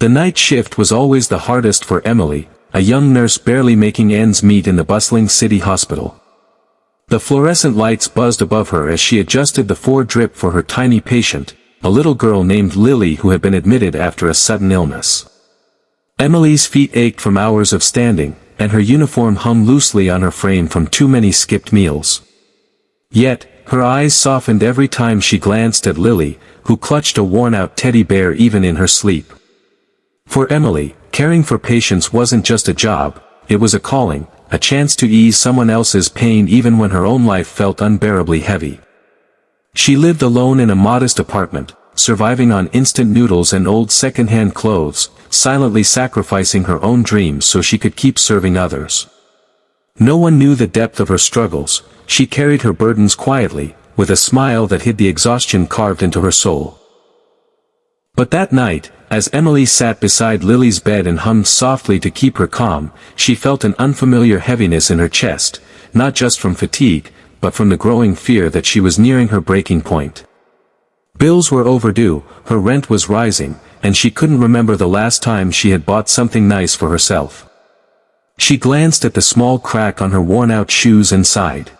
The night shift was always the hardest for Emily, a young nurse barely making ends meet in the bustling city hospital. The fluorescent lights buzzed above her as she adjusted the drip for her tiny patient, a little girl named Lily who had been admitted after a sudden illness. Emily's feet ached from hours of standing, and her uniform hung loosely on her frame from too many skipped meals. Yet, her eyes softened every time she glanced at Lily, who clutched a worn-out teddy bear even in her sleep. For Emily, caring for patients wasn't just a job, it was a calling, a chance to ease someone else's pain even when her own life felt unbearably heavy. She lived alone in a modest apartment, surviving on instant noodles and old second-hand clothes, silently sacrificing her own dreams so she could keep serving others. No one knew the depth of her struggles. She carried her burdens quietly, with a smile that hid the exhaustion carved into her soul. But that night, as Emily sat beside Lily's bed and hummed softly to keep her calm, she felt an unfamiliar heaviness in her chest, not just from fatigue, but from the growing fear that she was nearing her breaking point. Bills were overdue, her rent was rising, and she couldn't remember the last time she had bought something nice for herself. She glanced at the small crack on her worn-out shoes and sighed.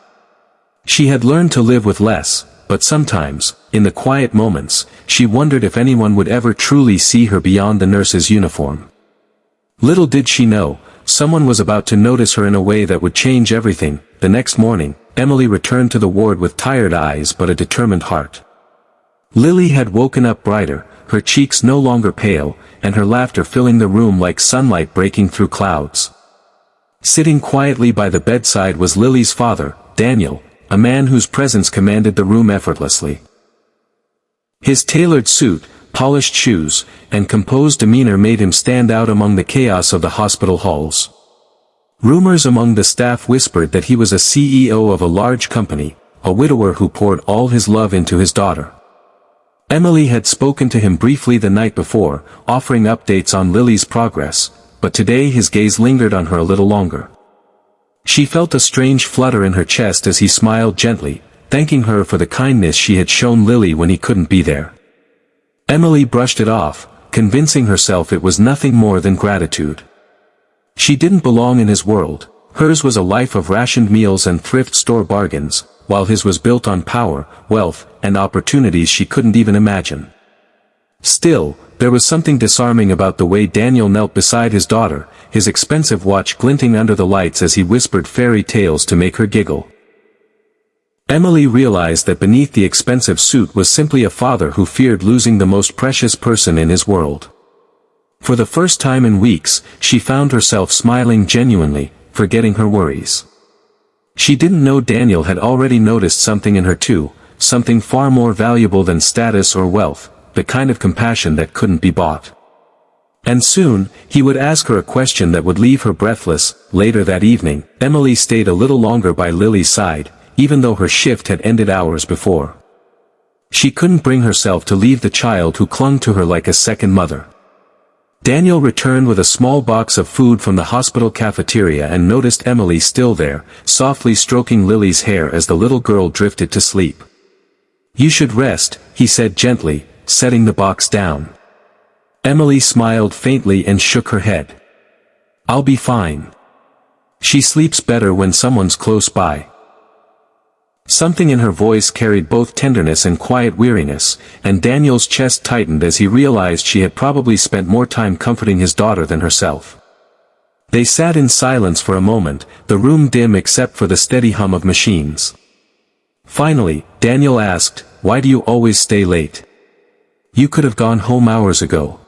She had learned to live with less, but sometimes, in the quiet moments, she wondered if anyone would ever truly see her beyond the nurse's uniform. Little did she know, someone was about to notice her in a way that would change everything. The next morning, Emily returned to the ward with tired eyes but a determined heart. Lily had woken up brighter, her cheeks no longer pale, and her laughter filling the room like sunlight breaking through clouds. Sitting quietly by the bedside was Lily's father, Daniel, a man whose presence commanded the room effortlessly. His tailored suit, polished shoes, and composed demeanor made him stand out among the chaos of the hospital halls. Rumors among the staff whispered that he was a CEO of a large company, a widower who poured all his love into his daughter. Emily had spoken to him briefly the night before, offering updates on Lily's progress, but today his gaze lingered on her a little longer. She felt a strange flutter in her chest as he smiled gently, thanking her for the kindness she had shown Lily when he couldn't be there. Emily brushed it off, convincing herself it was nothing more than gratitude. She didn't belong in his world. Hers was a life of rationed meals and thrift store bargains, while his was built on power, wealth, and opportunities she couldn't even imagine. Still, there was something disarming about the way Daniel knelt beside his daughter, his expensive watch glinting under the lights as he whispered fairy tales to make her giggle. Emily realized that beneath the expensive suit was simply a father who feared losing the most precious person in his world. For the first time in weeks, she found herself smiling genuinely, forgetting her worries. She didn't know Daniel had already noticed something in her too, something far more valuable than status or wealth, the kind of compassion that couldn't be bought. And soon, he would ask her a question that would leave her breathless. Later that evening, Emily stayed a little longer by Lily's side, even though her shift had ended hours before. She couldn't bring herself to leave the child who clung to her like a second mother. Daniel returned with a small box of food from the hospital cafeteria and noticed Emily still there, softly stroking Lily's hair as the little girl drifted to sleep. "You should rest," he said gently, setting the box down. Emily smiled faintly and shook her head. "I'll be fine. She sleeps better when someone's close by." Something in her voice carried both tenderness and quiet weariness, and Daniel's chest tightened as he realized she had probably spent more time comforting his daughter than herself. They sat in silence for a moment, the room dim except for the steady hum of machines. Finally, Daniel asked, "Why do you always stay late? You could have gone home hours ago."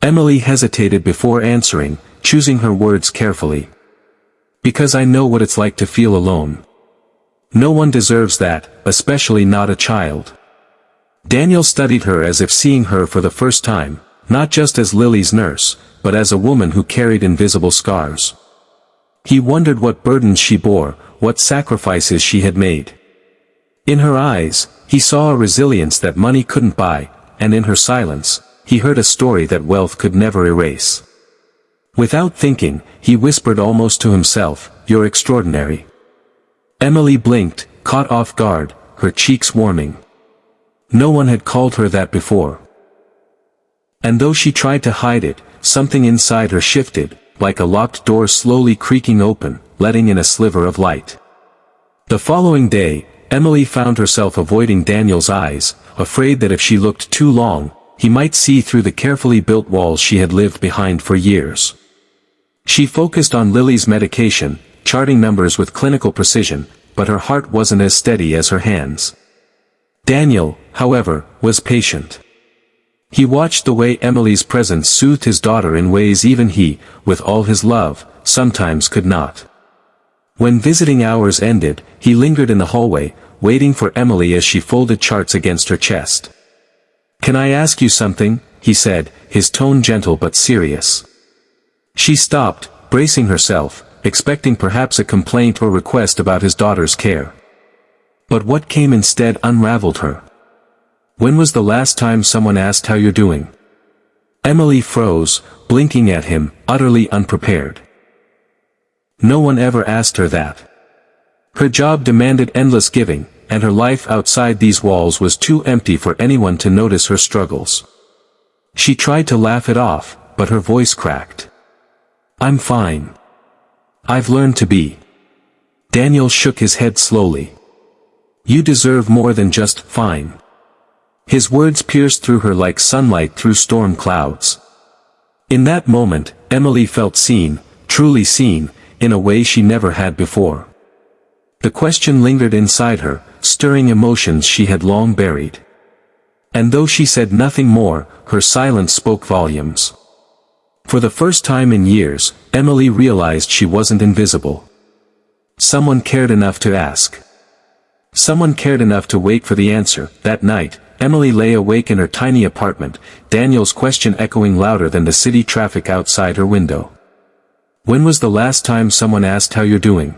Emily hesitated before answering, choosing her words carefully. "Because I know what it's like to feel alone. No one deserves that, especially not a child." Daniel studied her as if seeing her for the first time, not just as Lily's nurse, but as a woman who carried invisible scars. He wondered what burdens she bore, what sacrifices she had made. In her eyes, he saw a resilience that money couldn't buy, and in her silence, he heard a story that wealth could never erase. Without thinking, he whispered almost to himself, "You're extraordinary." Emily blinked, caught off guard, her cheeks warming. No one had called her that before. And though she tried to hide it, something inside her shifted, like a locked door slowly creaking open, letting in a sliver of light. The following day, Emily found herself avoiding Daniel's eyes, afraid that if she looked too long, he might see through the carefully built walls she had lived behind for years. She focused on Lily's medication, charting numbers with clinical precision, but her heart wasn't as steady as her hands. Daniel, however, was patient. He watched the way Emily's presence soothed his daughter in ways even he, with all his love, sometimes could not. When visiting hours ended, he lingered in the hallway, waiting for Emily as she folded charts against her chest. "Can I ask you something?" he said, his tone gentle but serious. She stopped, bracing herself, expecting perhaps a complaint or request about his daughter's care. But what came instead unraveled her. "When was the last time someone asked how you're doing?" Emily froze, blinking at him, utterly unprepared. No one ever asked her that. Her job demanded endless giving, and her life outside these walls was too empty for anyone to notice her struggles. She tried to laugh it off, but her voice cracked. "I'm fine. I've learned to be." Daniel shook his head slowly. "You deserve more than just fine." His words pierced through her like sunlight through storm clouds. In that moment, Emily felt seen, truly seen, in a way she never had before. The question lingered inside her, stirring emotions she had long buried. And though she said nothing more, her silence spoke volumes. For the first time in years, Emily realized she wasn't invisible. Someone cared enough to ask. Someone cared enough to wait for the answer. That night, Emily lay awake in her tiny apartment, Daniel's question echoing louder than the city traffic outside her window. "When was the last time someone asked how you're doing?"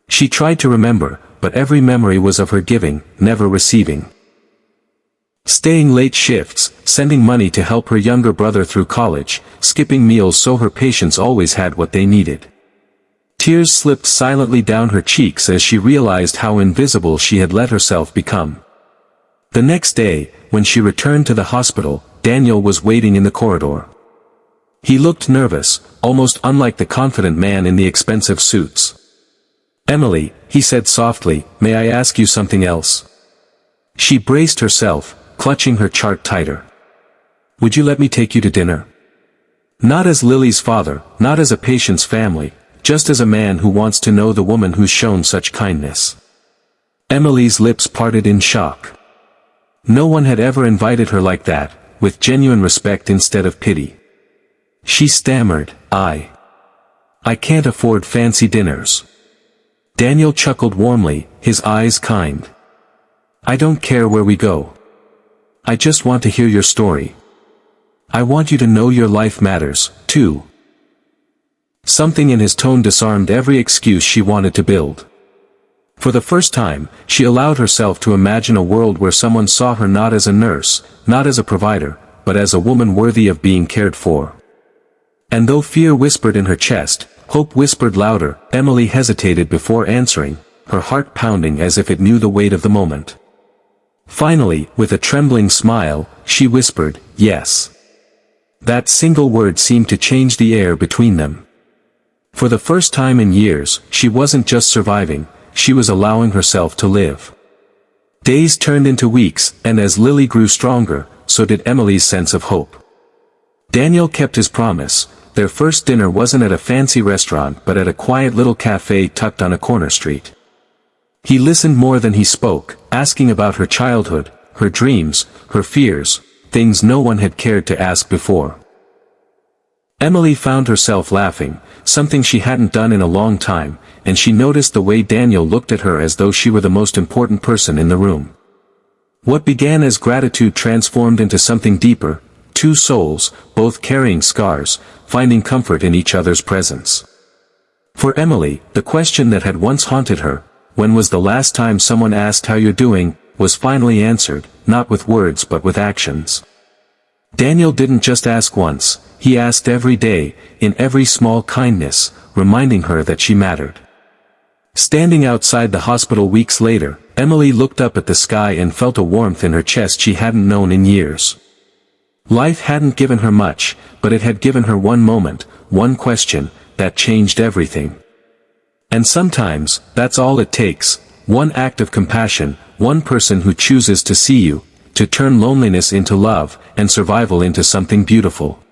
She tried to remember, but every memory was of her giving, never receiving. Staying late shifts, sending money to help her younger brother through college, skipping meals so her patients always had what they needed. Tears slipped silently down her cheeks as she realized how invisible she had let herself become. The next day, when she returned to the hospital, Daniel was waiting in the corridor. He looked nervous, almost unlike the confident man in the expensive suits. "Emily," he said softly, "may I ask you something else?" She braced herself, clutching her chart tighter. "Would you let me take you to dinner? Not as Lily's father, not as a patient's family, just as a man who wants to know the woman who's shown such kindness." Emily's lips parted in shock. No one had ever invited her like that, with genuine respect instead of pity. She stammered, I can't afford fancy dinners." Daniel chuckled warmly, his eyes kind. "I don't care where we go. I just want to hear your story. I want you to know your life matters, too." Something in his tone disarmed every excuse she wanted to build. For the first time, she allowed herself to imagine a world where someone saw her not as a nurse, not as a provider, but as a woman worthy of being cared for. And though fear whispered in her chest, hope whispered louder, Emily hesitated before answering, her heart pounding as if it knew the weight of the moment. Finally, with a trembling smile, she whispered, "Yes." That single word seemed to change the air between them. For the first time in years, she wasn't just surviving, she was allowing herself to live. Days turned into weeks, and as Lily grew stronger, so did Emily's sense of hope. Daniel kept his promise. Their first dinner wasn't at a fancy restaurant but at a quiet little cafe tucked on a corner street. He listened more than he spoke, asking about her childhood, her dreams, her fears, things no one had cared to ask before. Emily found herself laughing, something she hadn't done in a long time, and she noticed the way Daniel looked at her as though she were the most important person in the room. What began as gratitude transformed into something deeper, two souls, both carrying scars, finding comfort in each other's presence. For Emily, the question that had once haunted her, "When was the last time someone asked how you're doing?" was finally answered, not with words but with actions. Daniel didn't just ask once, he asked every day, in every small kindness, reminding her that she mattered. Standing outside the hospital weeks later, Emily looked up at the sky and felt a warmth in her chest she hadn't known in years. Life hadn't given her much, but it had given her one moment, one question, that changed everything. And sometimes, that's all it takes, one act of compassion, one person who chooses to see you, to turn loneliness into love, and survival into something beautiful.